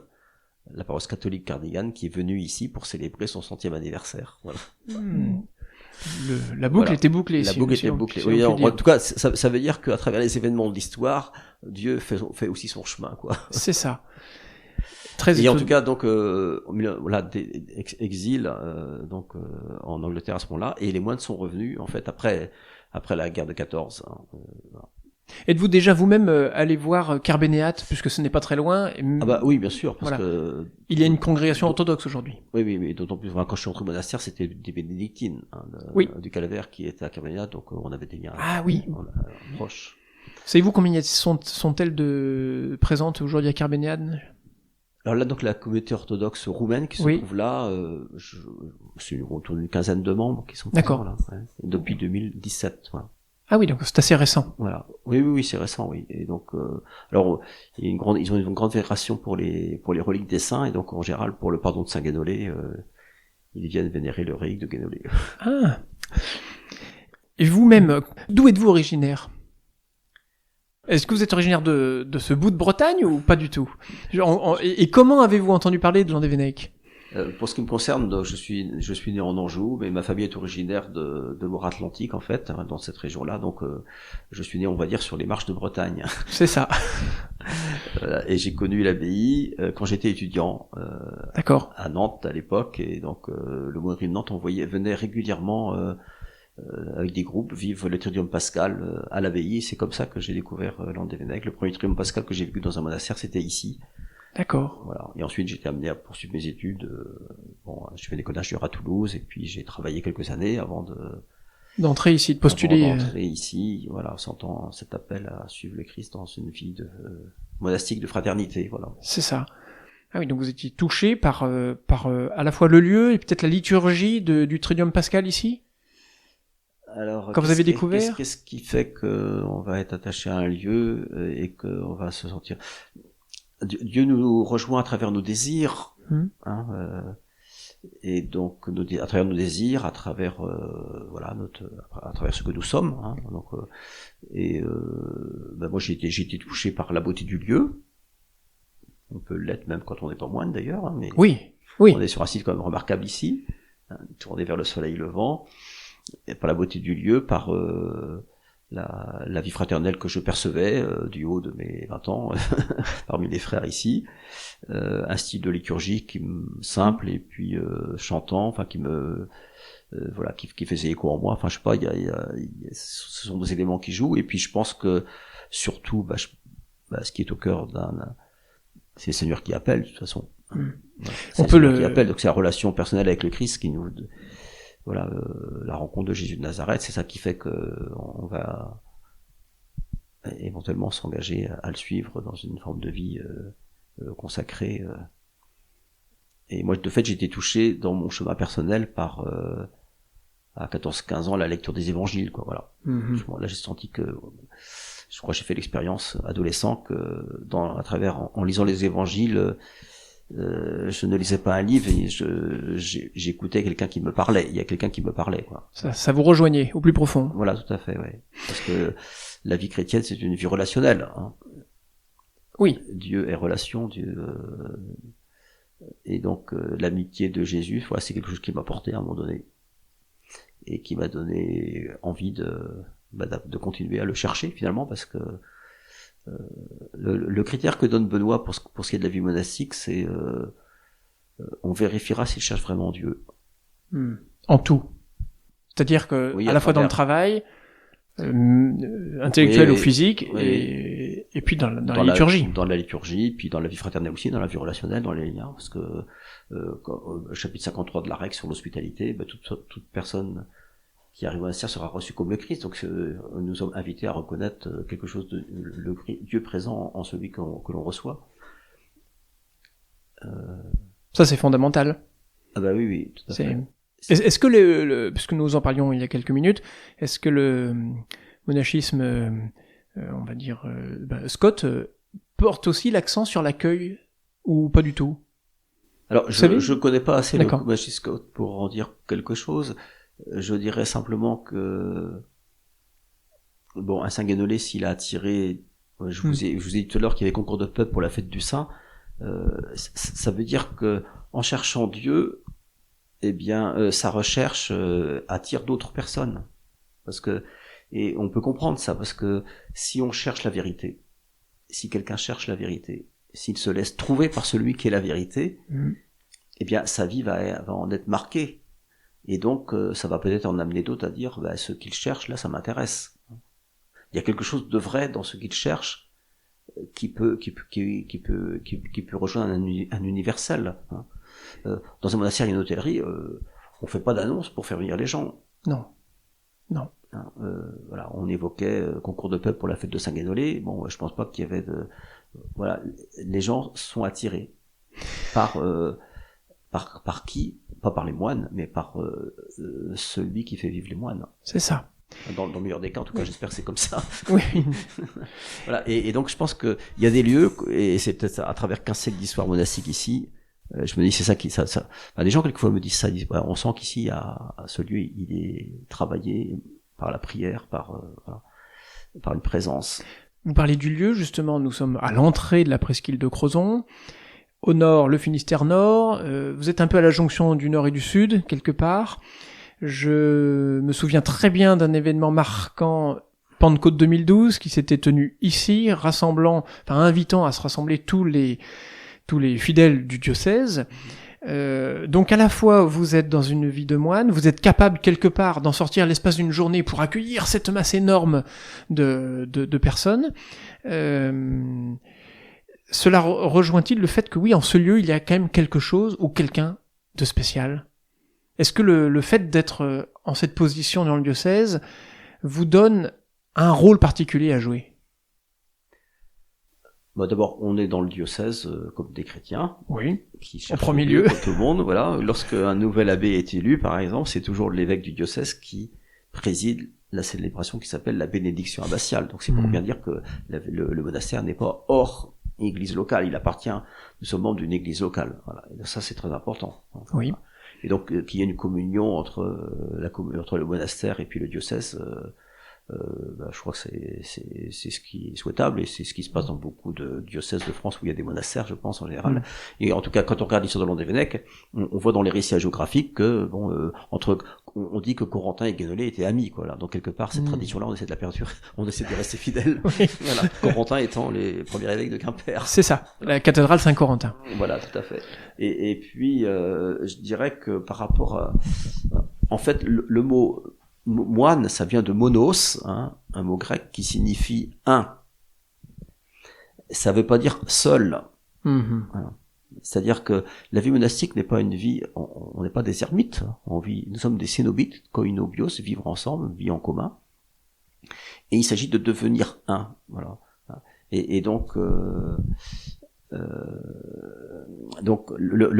[SPEAKER 2] la paroisse catholique Cardigan, qui est venue ici pour célébrer son 100e anniversaire. Voilà.
[SPEAKER 1] La boucle était bouclée.
[SPEAKER 2] La boucle était bouclée. Oui, en tout cas, ça veut dire qu'à travers les événements de l'histoire, Dieu fait aussi son chemin, quoi.
[SPEAKER 1] C'est ça.
[SPEAKER 2] Et en tout cas, donc, exil, en Angleterre à ce moment-là, et les moines sont revenus, en fait, après la guerre de 14. Hein, voilà.
[SPEAKER 1] Êtes-vous déjà vous-même allé voir Kerbénéat, puisque ce n'est pas très loin?
[SPEAKER 2] Ah bah oui, bien sûr, parce que...
[SPEAKER 1] Il y a une congrégation orthodoxe aujourd'hui.
[SPEAKER 2] Oui, mais d'autant plus, quand je suis entré au monastère, c'était des bénédictines, hein, du Calvaire qui était à Kerbénéat, donc on avait des liens proches.
[SPEAKER 1] Savez-vous combien sont-elles présentes aujourd'hui à Kerbénéat?
[SPEAKER 2] Alors là, donc, la communauté orthodoxe roumaine qui se trouve là, c'est autour d'une quinzaine de membres qui sont présents là, depuis 2017, voilà.
[SPEAKER 1] Ah oui, donc c'est assez récent.
[SPEAKER 2] Voilà. Oui, c'est récent, oui. Et donc, alors, ils ont une grande vénération pour les reliques des saints, et donc, en général, pour le pardon de Saint Guénolé, ils viennent vénérer le relique de Guénolé.
[SPEAKER 1] Ah. Et vous-même, d'où êtes-vous originaire? Est-ce que vous êtes originaire de ce bout de Bretagne ou pas du tout? Et comment avez-vous entendu parler de Landévennec?
[SPEAKER 2] Pour ce qui me concerne, donc, je suis né en Anjou, mais ma famille est originaire de Loire-Atlantique en fait, hein, dans cette région-là. Donc, je suis né, on va dire, sur les marches de Bretagne.
[SPEAKER 1] C'est ça.
[SPEAKER 2] Et j'ai connu l'abbaye quand j'étais étudiant
[SPEAKER 1] D'accord.
[SPEAKER 2] à Nantes à l'époque, et donc le monasterie de Nantes venait régulièrement avec des groupes vivre le Triduum Pascal à l'abbaye. C'est comme ça que j'ai découvert Landévennec. Le premier Triduum Pascal que j'ai vécu dans un monastère, c'était ici.
[SPEAKER 1] D'accord.
[SPEAKER 2] Voilà. Et ensuite, j'ai été amené à poursuivre mes études. Je fais l'école d'ingénieur à Toulouse, et puis j'ai travaillé quelques années avant
[SPEAKER 1] d'entrer ici, de postuler.
[SPEAKER 2] D'entrer ici, voilà, sentant cet appel à suivre le Christ dans une vie monastique de fraternité, voilà.
[SPEAKER 1] C'est ça. Ah oui, donc vous étiez touché par à la fois le lieu et peut-être la liturgie du Triduum Pascal ici.
[SPEAKER 2] Alors,
[SPEAKER 1] quand vous avez découvert,
[SPEAKER 2] qu'est-ce qui fait qu'on va être attaché à un lieu et qu'on va se sentir. Dieu nous rejoint à travers nos désirs, et donc à travers nos désirs, à travers à travers ce que nous sommes. Donc, moi j'ai été touché par la beauté du lieu. On peut l'être même quand on n'est pas moine d'ailleurs, mais
[SPEAKER 1] oui.
[SPEAKER 2] On est sur un site quand même remarquable ici, tourné vers le soleil levant, et par la beauté du lieu, par la vie fraternelle que je percevais du haut de mes 20 ans parmi les frères ici, un style de liturgie simple et puis chantant, enfin qui me qui faisait écho en moi. Enfin je sais pas, ce sont des éléments qui jouent, et puis je pense que surtout ce qui est au cœur c'est le Seigneur qui appelle de toute façon. C'est le Seigneur qui appelle, donc c'est la relation personnelle avec le Christ qui nous la rencontre de Jésus de Nazareth, c'est ça qui fait que on va éventuellement s'engager à le suivre dans une forme de vie consacrée. Et moi, de fait, j'ai été touché dans mon chemin personnel par à 14-15 ans la lecture des évangiles, quoi. Voilà. Là, j'ai senti que je crois que j'ai fait l'expérience adolescent que en lisant les évangiles, je ne lisais pas un livre et j'écoutais quelqu'un qui me parlait. Il y a quelqu'un qui me parlait, quoi.
[SPEAKER 1] Ça vous rejoignait au plus profond.
[SPEAKER 2] Voilà, tout à fait, ouais. Parce que la vie chrétienne, c'est une vie relationnelle.
[SPEAKER 1] Oui.
[SPEAKER 2] Dieu est relation, et donc l'amitié de Jésus, voilà, c'est quelque chose qui m'a porté à un moment donné et qui m'a donné envie de continuer à le chercher finalement, parce que le critère que donne Benoît pour ce qui est de la vie monastique, c'est on vérifiera s'il cherche vraiment Dieu.
[SPEAKER 1] En tout. C'est-à-dire que à la fois dans le travail intellectuel ou physique, et puis dans la liturgie.
[SPEAKER 2] Dans la liturgie, puis dans la vie fraternelle aussi, dans la vie relationnelle, dans les liens, parce que chapitre 53 de la règle sur l'hospitalité, toute personne qui arrive au monastère sera reçu comme le Christ. Donc nous sommes invités à reconnaître quelque chose de le Dieu présent en celui que l'on reçoit.
[SPEAKER 1] Ça c'est fondamental.
[SPEAKER 2] Ah bah oui, tout à fait.
[SPEAKER 1] Est-ce que puisque nous en parlions il y a quelques minutes, est-ce que le monachisme, on va dire Scott, porte aussi l'accent sur l'accueil ou pas du tout?
[SPEAKER 2] Alors je connais pas assez le monachisme Scott pour en dire quelque chose. Je dirais simplement que un Saint Guénolé, s'il a attiré, je vous ai dit tout à l'heure qu'il y avait concours de peuple pour la fête du Saint, ça veut dire que en cherchant Dieu, sa recherche attire d'autres personnes, et on peut comprendre ça, parce que si on cherche la vérité, si quelqu'un cherche la vérité, s'il se laisse trouver par celui qui est la vérité, sa vie va en être marquée. Et donc, ça va peut-être en amener d'autres à dire, ce qu'il cherche, là, ça m'intéresse. Il y a quelque chose de vrai dans ce qu'il cherche, qui peut rejoindre un universel. Dans un monastère et une hôtellerie, on fait pas d'annonce pour faire venir les gens.
[SPEAKER 1] Non.
[SPEAKER 2] On évoquait concours de peuple pour la fête de Saint-Guénolé. Je pense pas qu'il y avait les gens sont attirés par qui? Pas par les moines, mais par celui qui fait vivre les moines.
[SPEAKER 1] C'est ça.
[SPEAKER 2] Dans le meilleur des cas, en tout cas, j'espère que c'est comme ça.
[SPEAKER 1] Oui.
[SPEAKER 2] Voilà. Et donc, je pense qu'il y a des lieux, et c'est peut-être à travers 15 siècles d'histoire monastique ici, je me dis, c'est ça qui, les gens, quelquefois, me disent ça, ils disent, on sent qu'ici, ce lieu, il est travaillé par la prière, par une présence.
[SPEAKER 1] Vous parlez du lieu, justement, nous sommes à l'entrée de la presqu'île de Crozon. au nord, le Finistère Nord. Vous êtes un peu à la jonction du Nord et du Sud, quelque part. Je me souviens très bien d'un événement marquant, Pentecôte 2012, qui s'était tenu ici, invitant à se rassembler tous les fidèles du diocèse. Donc à la fois vous êtes dans une vie de moine, vous êtes capable quelque part d'en sortir l'espace d'une journée pour accueillir cette masse énorme de personnes. Cela rejoint-il le fait que oui, en ce lieu, il y a quand même quelque chose ou quelqu'un de spécial? Est-ce que le fait d'être en cette position dans le diocèse vous donne un rôle particulier à jouer?
[SPEAKER 2] D'abord, on est dans le diocèse comme des chrétiens.
[SPEAKER 1] Oui.
[SPEAKER 2] Qui
[SPEAKER 1] en premier lieu.
[SPEAKER 2] Comme tout le monde, voilà. Lorsque un nouvel abbé est élu, par exemple, c'est toujours l'évêque du diocèse qui préside la célébration qui s'appelle la bénédiction abbatiale. Donc c'est pour bien dire que le monastère n'est pas hors église locale. Il appartient, nous sommes membres d'une église locale. Voilà. Et ça, c'est très important.
[SPEAKER 1] Oui.
[SPEAKER 2] Et donc qu'il y ait une communion entre le monastère et puis le diocèse. Je crois que c'est ce qui est souhaitable et c'est ce qui se passe dans beaucoup de diocèses de France où il y a des monastères, je pense en général. Et en tout cas, quand on regarde l'histoire de Landévennec, on voit dans les récits géographiques que on dit que Corentin et Guénolé étaient amis, quoi. Là. Donc quelque part, cette tradition-là, on essaie de la perdurer, on essaie de rester fidèles.
[SPEAKER 1] Oui.
[SPEAKER 2] Voilà. Corentin étant les premiers évêques de Quimper.
[SPEAKER 1] C'est ça, la cathédrale Saint-Corentin.
[SPEAKER 2] Voilà, tout à fait. Et puis, je dirais que par rapport à, en fait, le mot moine, ça vient de monos, un mot grec qui signifie un. Ça veut pas dire seul. Voilà. C'est-à-dire que la vie monastique n'est pas une vie, on n'est pas des ermites, nous sommes des cénobites, koinobios, vivre ensemble, vie en commun. Et il s'agit de devenir un, voilà. Et donc, le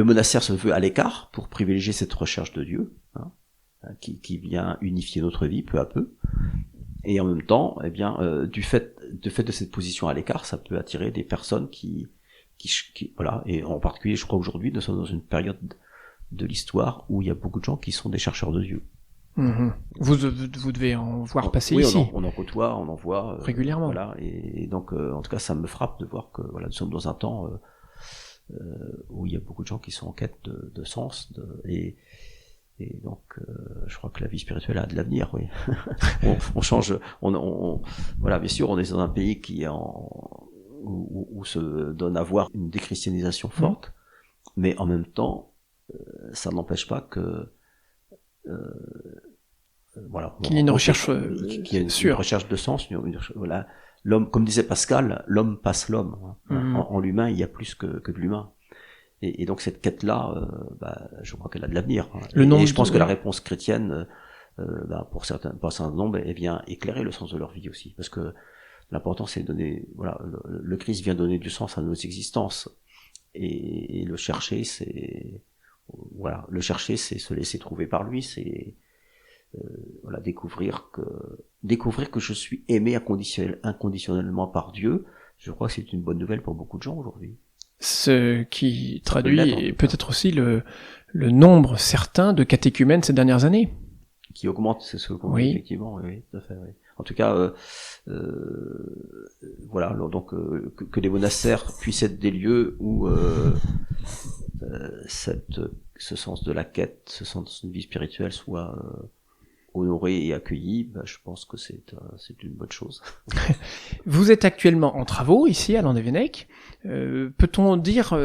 [SPEAKER 2] monastère se veut à l'écart pour privilégier cette recherche de Dieu, qui vient unifier notre vie peu à peu. Et en même temps, eh bien, du fait de cette position à l'écart, ça peut attirer des personnes qui voilà. Et en particulier, je crois aujourd'hui, nous sommes dans une période de l'histoire où il y a beaucoup de gens qui sont des chercheurs de Dieu.
[SPEAKER 1] Vous devez en voir passer
[SPEAKER 2] oui,
[SPEAKER 1] ici.
[SPEAKER 2] On en côtoie, on en voit
[SPEAKER 1] régulièrement.
[SPEAKER 2] Voilà. Et donc, en tout cas, ça me frappe de voir que voilà, nous sommes dans un temps où il y a beaucoup de gens qui sont en quête de sens, et donc, je crois que la vie spirituelle a de l'avenir, oui. on change, voilà, bien sûr, on est dans un pays qui est où se donne à voir une déchristianisation forte, mais en même temps, ça n'empêche pas que, voilà.
[SPEAKER 1] Qu'il y ait une recherche,
[SPEAKER 2] qu'il y ait une recherche de sens, voilà. L'homme, comme disait Pascal, l'homme passe l'homme. En l'humain, il y a plus que de l'humain. Et donc cette quête-là, je crois qu'elle a de l'avenir. Et je pense que la réponse chrétienne, pour certains nombres, elle vient éclairer le sens de leur vie aussi, parce que l'important c'est de donner, voilà, le Christ vient donner du sens à nos existences, et le chercher, c'est, voilà, c'est se laisser trouver par lui, c'est voilà, découvrir que je suis aimé inconditionnellement par Dieu. Je crois que c'est une bonne nouvelle pour beaucoup de gens aujourd'hui.
[SPEAKER 1] Ce qui traduit peut-être aussi le nombre certain de catéchumènes ces dernières années.
[SPEAKER 2] Qui augmente, c'est ce qu'on dit, effectivement, oui, tout à fait, oui. En tout cas, voilà, donc que les monastères puissent être des lieux où ce sens de la quête, ce sens d'une vie spirituelle soit honoré et accueilli, je pense que c'est une bonne chose.
[SPEAKER 1] Vous êtes actuellement en travaux ici à Landévennec. Peut-on dire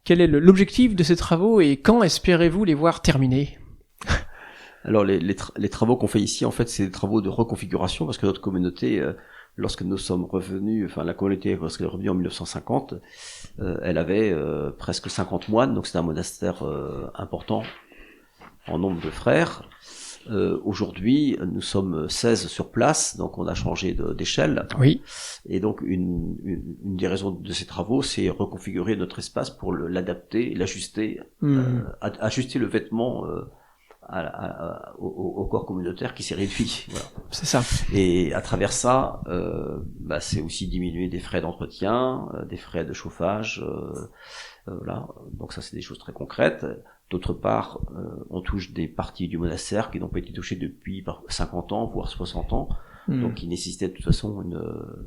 [SPEAKER 1] quel est l'objectif de ces travaux et quand espérez-vous les voir terminés?
[SPEAKER 2] Alors les travaux qu'on fait ici, en fait, c'est des travaux de reconfiguration, parce que notre communauté, lorsque nous sommes revenus, enfin la communauté lorsqu'elle est revenue en 1950, elle avait presque 50 moines, donc c'était un monastère important en nombre de frères. Aujourd'hui, nous sommes 16 sur place, donc on a changé d'échelle.
[SPEAKER 1] Oui. Et
[SPEAKER 2] donc une des raisons de ces travaux, c'est reconfigurer notre espace pour l'adapter, l'ajuster, ajuster le vêtement au corps communautaire qui s'est réduit. Voilà.
[SPEAKER 1] C'est ça.
[SPEAKER 2] Et à travers ça, c'est aussi diminuer des frais d'entretien, des frais de chauffage. Voilà. Donc ça, c'est des choses très concrètes. D'autre part, on touche des parties du monastère qui n'ont pas été touchées depuis 50 ans, voire 60 ans, donc qui nécessitaient de toute façon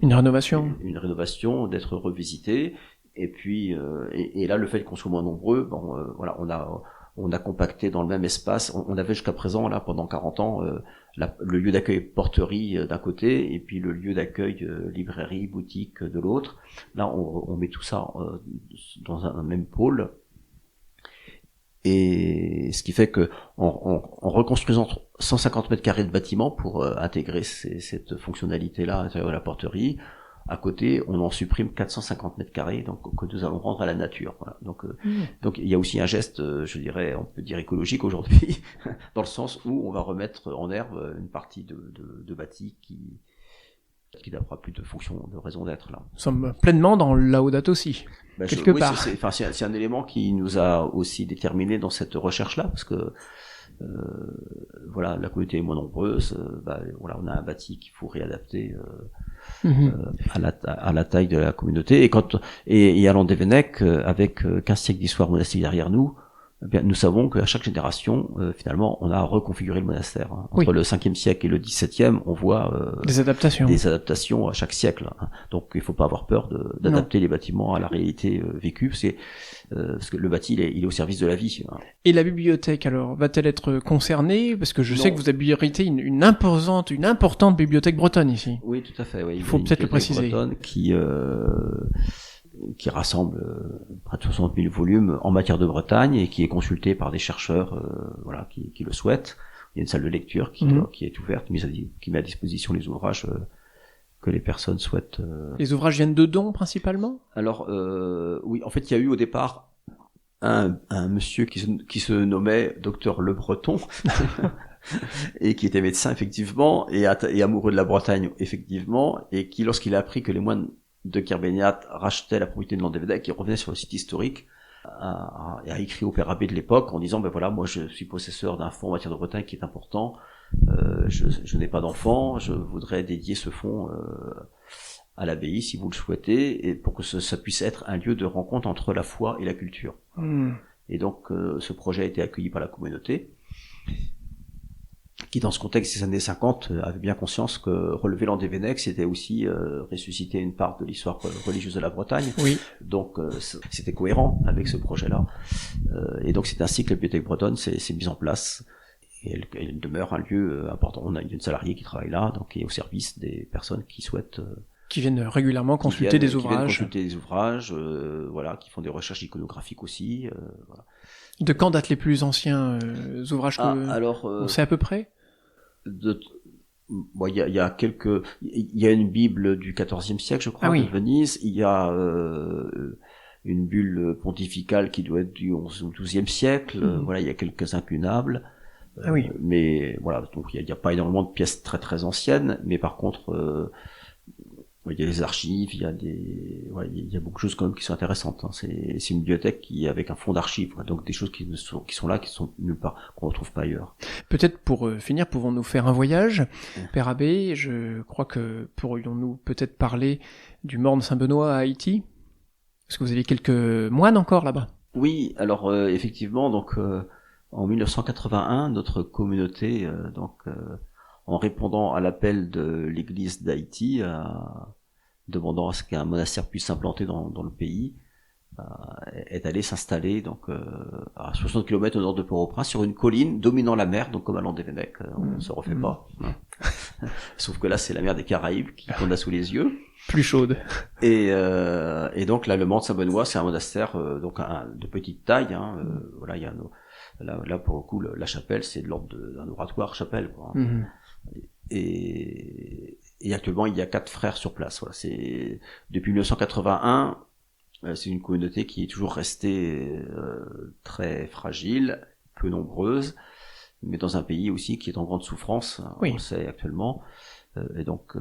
[SPEAKER 2] une rénovation, d'être revisitées. Et puis et là le fait qu'on soit moins nombreux, bon voilà, on a compacté dans le même espace. On avait jusqu'à présent là pendant 40 ans le lieu d'accueil porterie d'un côté et puis le lieu d'accueil librairie, boutique de l'autre. Là on met tout ça dans un même pôle. Et ce qui fait que en reconstruisant 150 mètres carrés de bâtiment pour intégrer cette fonctionnalité-là à l'intérieur de la porterie, à côté, on en supprime 450 mètres carrés, donc que nous allons rendre à la nature. Voilà. Donc il y a aussi un geste, je dirais, on peut dire écologique aujourd'hui, dans le sens où on va remettre en herbe une partie de bâti qui n'aura plus de fonction, de raison d'être là.
[SPEAKER 1] Nous sommes pleinement dans Laudato Si. Quelque part.
[SPEAKER 2] C'est un élément qui nous a aussi déterminé dans cette recherche-là, parce que voilà, la communauté est moins nombreuse. Voilà, on a un bâti qu'il faut réadapter à la taille de la communauté. Et à Landévennec, avec 15 siècles d'histoire monastique derrière nous, eh bien, nous savons qu'à chaque génération, finalement, on a reconfiguré le monastère. Entre le 5e siècle et le 17e, on voit des adaptations à chaque siècle. Donc, il ne faut pas avoir peur d'adapter les bâtiments à la réalité vécue, parce que le bâti, il est au service de la vie.
[SPEAKER 1] Et la bibliothèque, alors, va-t-elle être concernée? Parce que je sais que vous abritez une importante bibliothèque bretonne ici.
[SPEAKER 2] Oui, tout à fait. Oui.
[SPEAKER 1] Il faut peut-être le préciser.
[SPEAKER 2] Bretonne qui rassemble près de 60 000 volumes en matière de Bretagne et qui est consulté par des chercheurs voilà, qui le souhaitent. Il y a une salle de lecture qui est ouverte, qui met à disposition les ouvrages que les personnes souhaitent.
[SPEAKER 1] Les ouvrages viennent de dons principalement?
[SPEAKER 2] Alors oui, en fait il y a eu au départ un monsieur qui se nommait Docteur Le Breton et qui était médecin effectivement et amoureux de la Bretagne effectivement, et qui, lorsqu'il a appris que les moines de Kerbéniat rachetait la propriété de Landévennec, qui revenait sur le site historique, a écrit au père abbé de l'époque en disant voilà, moi je suis possesseur d'un fonds en matière de Bretagne qui est important, je n'ai pas d'enfant, je voudrais dédier ce fonds à l'abbaye si vous le souhaitez, et pour que ça puisse être un lieu de rencontre entre la foi et la culture. Et donc ce projet a été accueilli par la communauté, qui dans ce contexte des années 50 avait bien conscience que relever Landévennec, c'était aussi ressusciter une part de l'histoire religieuse de la Bretagne.
[SPEAKER 1] Oui.
[SPEAKER 2] Donc c'était cohérent avec ce projet-là. Et donc c'est ainsi que la bibliothèque bretonne s'est mise en place. Et elle demeure un lieu important. On a une salariée qui travaille là, donc qui est au service des personnes qui souhaitent...
[SPEAKER 1] qui viennent régulièrement consulter des ouvrages.
[SPEAKER 2] Voilà, qui font des recherches iconographiques aussi. Voilà.
[SPEAKER 1] De quand datent les plus anciens ouvrages on sait à peu près?
[SPEAKER 2] Bon, il y a une Bible du XIVe siècle, je crois, de Venise. Il y a une bulle pontificale qui doit être du XI ou XIIe siècle. Voilà, il y a quelques incunables. Mais voilà, donc il y a pas énormément de pièces très très anciennes, mais par contre il y a des archives, il y a beaucoup de choses quand même qui sont intéressantes. C'est une bibliothèque qui avec un fond d'archives, donc des choses qui sont là, qui sont nulle part, qu'on retrouve pas ailleurs.
[SPEAKER 1] Peut-être pour finir, pouvons-nous faire un voyage, Père Abbé? Je crois que pourrions-nous peut-être parler du Morne Saint-Benoît à Haïti? Est-ce que vous avez quelques moines encore là-bas?
[SPEAKER 2] Oui, alors effectivement, donc en 1981, notre communauté, en répondant à l'appel de l'Église d'Haïti, demandant à ce qu'un monastère puisse s'implanter dans le pays, est allé s'installer donc à 60 km au nord de Port-au-Prince, sur une colline dominant la mer, donc comme à Landévennec, on ne se refait pas. Sauf que là, c'est la mer des Caraïbes qu'on a sous les yeux.
[SPEAKER 1] Plus chaude.
[SPEAKER 2] Et donc là, le Morne Saint-Benoît, c'est un monastère donc de petite taille. Voilà, il y a là pour le coup, la chapelle, c'est de l'ordre d'un oratoire chapelle, quoi. Et actuellement, il y a 4 frères sur place. Voilà, c'est depuis 1981. C'est une communauté qui est toujours restée très fragile, peu nombreuse, mais dans un pays aussi qui est en grande souffrance, on le sait actuellement. Et donc,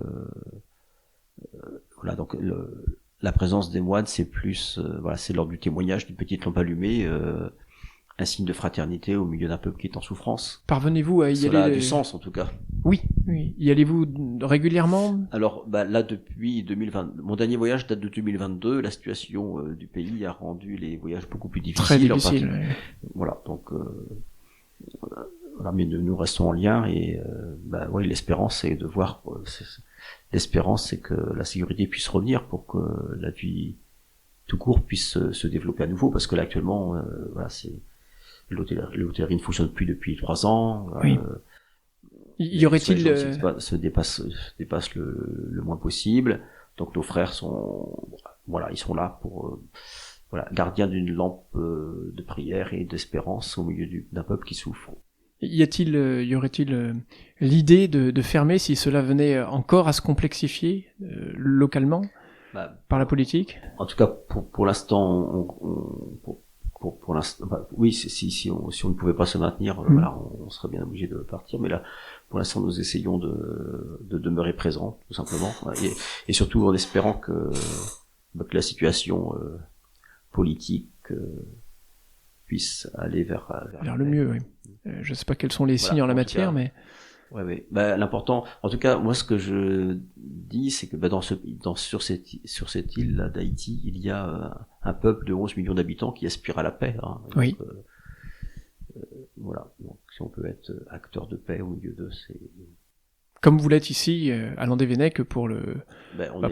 [SPEAKER 2] voilà, donc la présence des moines, c'est plus, voilà, c'est lors du témoignage d'une petite lampe allumée, un signe de fraternité au milieu d'un peuple qui est en souffrance.
[SPEAKER 1] Parvenez-vous à y aller?
[SPEAKER 2] Cela a du sens, en tout cas.
[SPEAKER 1] Oui. Y allez-vous régulièrement?
[SPEAKER 2] Alors, là, depuis 2020, mon dernier voyage date de 2022. La situation du pays a rendu les voyages beaucoup plus difficiles.
[SPEAKER 1] Très difficile.
[SPEAKER 2] Voilà, donc, voilà, mais nous restons en lien et, l'espérance, c'est de voir, l'espérance, c'est que la sécurité puisse revenir pour que la vie tout court puisse se développer à nouveau, parce que là actuellement, voilà, c'est l'hôtellerie ne fonctionne plus depuis 3 ans.
[SPEAKER 1] Oui. Y aurait-il
[SPEAKER 2] se dépasse le moins possible. Donc nos frères ils sont là pour gardiens d'une lampe de prière et d'espérance au milieu d'un peuple qui souffre.
[SPEAKER 1] Y aurait-il l'idée de fermer si cela venait encore à se complexifier localement par la politique?
[SPEAKER 2] En tout cas, pour l'instant, pour l'instant, oui, si on ne pouvait pas se maintenir, on serait bien obligé de partir. Mais là, pour l'instant, nous essayons de demeurer présents, tout simplement, et surtout en espérant que la situation politique puisse aller vers
[SPEAKER 1] le mieux. Oui. Je ne sais pas quels sont les signes en la matière, mais
[SPEAKER 2] ouais. L'important, en tout cas, moi, ce que je dis, c'est que sur cette île là d'Haïti, il y a un peuple de 11 millions d'habitants qui aspire à la paix. Hein. Donc,
[SPEAKER 1] oui.
[SPEAKER 2] Donc, si on peut être acteur de paix au milieu d'eux, c'est
[SPEAKER 1] comme vous l'êtes ici à Landévennec pour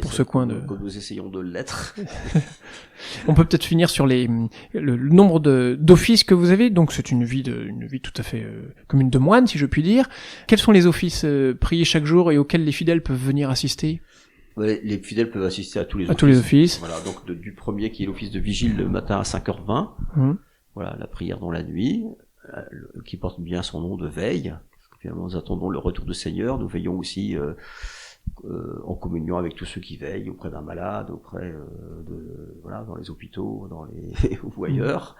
[SPEAKER 1] pour ce coin de.
[SPEAKER 2] Comme nous essayons de l'être.
[SPEAKER 1] On peut peut-être finir sur le nombre d'offices que vous avez. Donc c'est une vie tout à fait comme une de moine, si je puis dire. Quels sont les offices priés chaque jour et auxquels les fidèles peuvent venir assister?
[SPEAKER 2] Les fidèles peuvent assister à tous les offices.
[SPEAKER 1] À tous les offices.
[SPEAKER 2] Voilà, donc du premier qui est l'office de vigile le matin à 5h20. Voilà, la prière dans la nuit, qui porte bien son nom de veille. Nous attendons le retour du Seigneur. Nous veillons aussi en communion avec tous ceux qui veillent auprès d'un malade, dans les hôpitaux, ou ailleurs.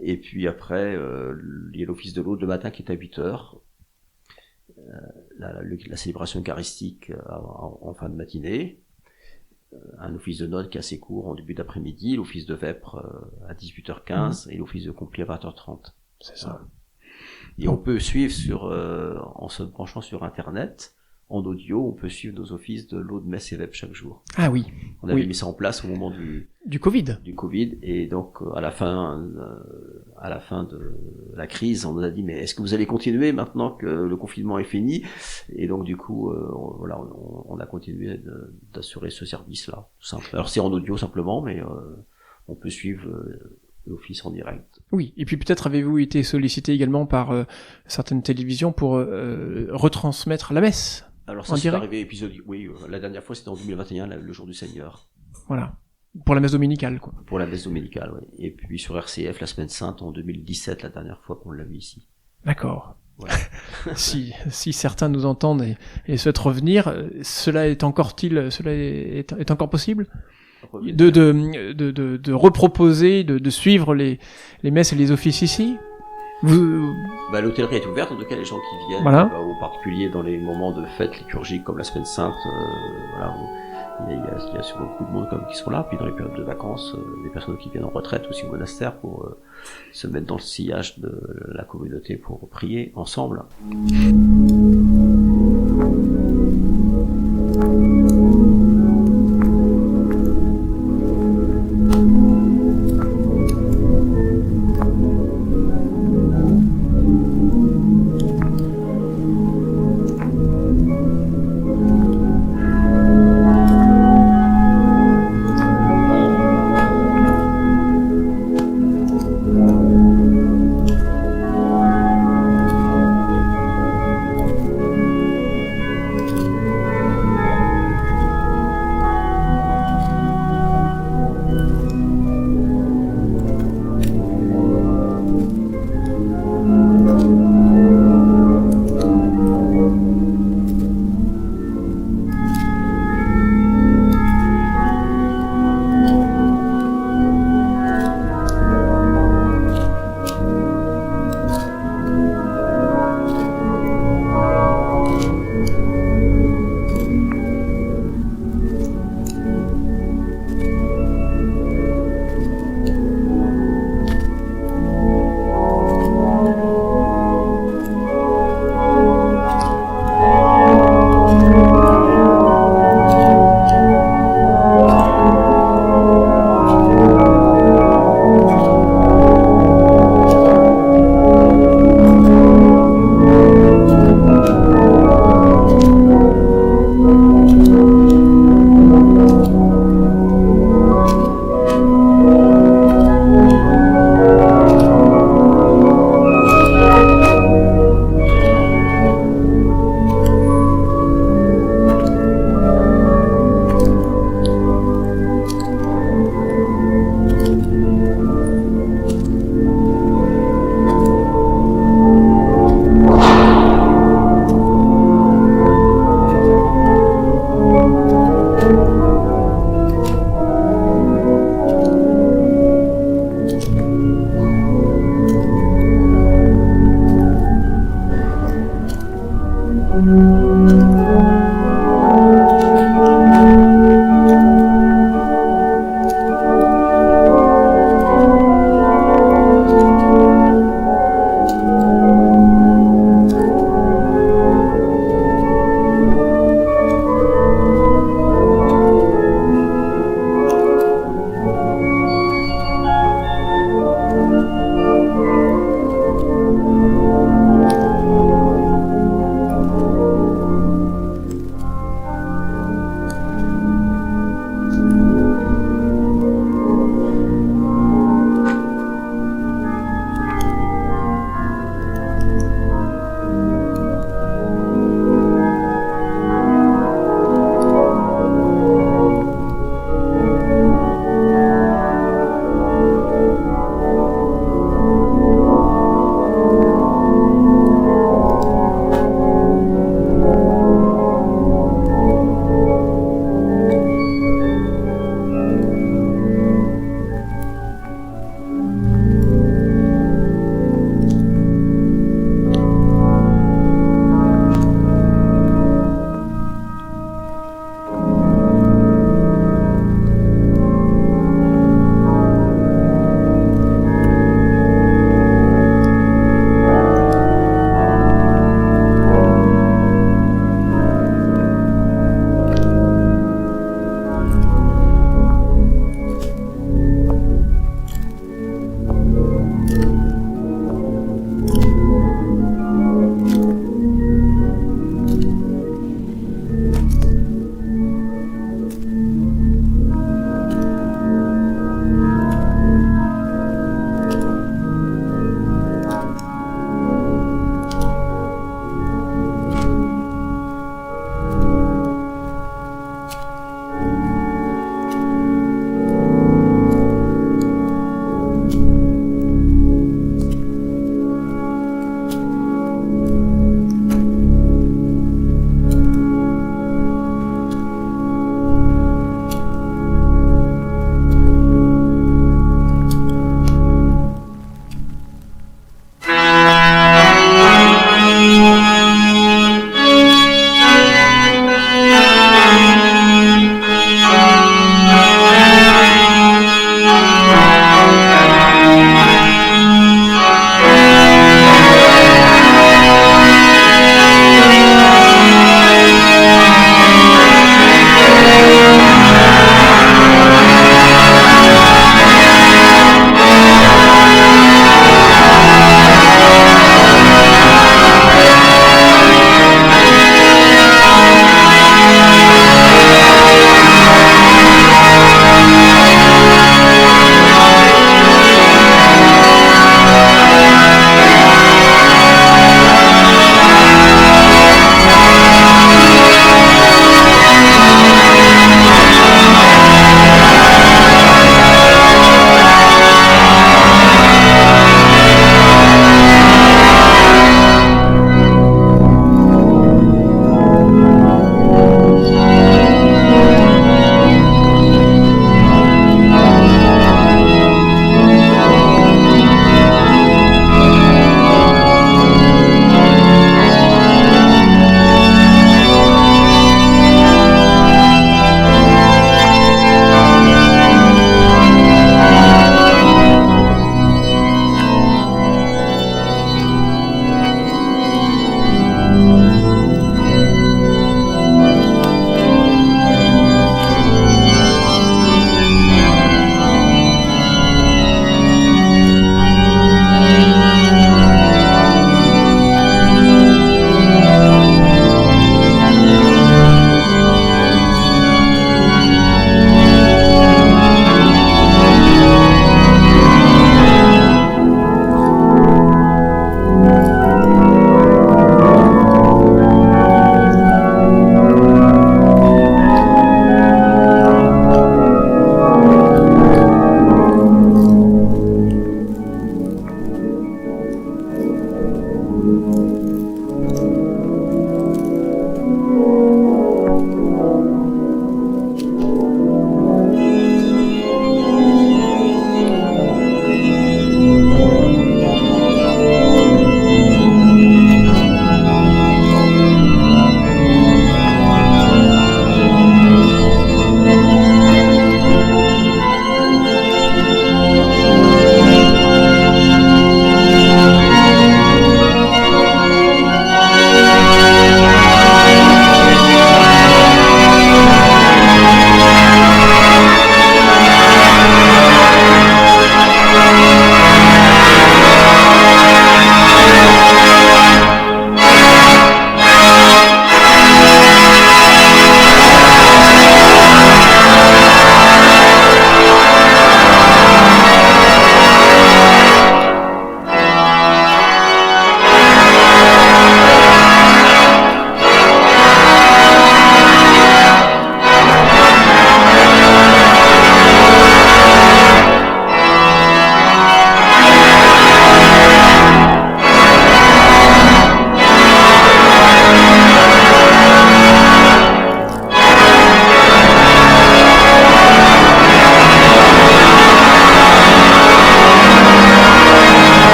[SPEAKER 2] Et puis après, il y a l'office de l'aude le matin qui est à 8h. La célébration eucharistique en fin de matinée. Un office de notes qui est assez court en début d'après-midi. L'office de vêpres à 18h15 et l'office de complis à 20h30.
[SPEAKER 1] C'est ça.
[SPEAKER 2] Et on peut suivre en se branchant sur Internet, en audio, on peut suivre nos offices de l'aude, messe et vêpres chaque jour.
[SPEAKER 1] Ah oui.
[SPEAKER 2] On avait mis ça en place au moment
[SPEAKER 1] du Covid.
[SPEAKER 2] Du Covid, et donc à la fin de la crise, on nous a dit mais est-ce que vous allez continuer maintenant que le confinement est fini? Et donc du coup, on a continué d'assurer ce service-là, tout simple. Alors c'est en audio simplement, mais on peut suivre l'office en direct.
[SPEAKER 1] Oui, et puis peut-être avez-vous été sollicité également par certaines télévisions pour retransmettre la messe?
[SPEAKER 2] Alors ça, c'est arrivé épisodique. Oui, la dernière fois c'était en 2021, le jour du Seigneur.
[SPEAKER 1] Voilà, pour la messe dominicale, quoi.
[SPEAKER 2] Pour la messe dominicale, oui. Et puis sur RCF, la Semaine Sainte, en 2017, la dernière fois qu'on l'a vu ici.
[SPEAKER 1] D'accord. Voilà. si certains nous entendent et souhaitent revenir, cela est encore possible? De reproposer, de suivre les messes et les offices ici?
[SPEAKER 2] L'hôtellerie est ouverte, en tout cas les gens qui viennent, en particulier dans les moments de fêtes liturgiques comme la Semaine Sainte, il y a souvent beaucoup de monde qui sont là, puis dans les périodes de vacances, des personnes qui viennent en retraite aussi au monastère pour se mettre dans le sillage de la communauté pour prier ensemble.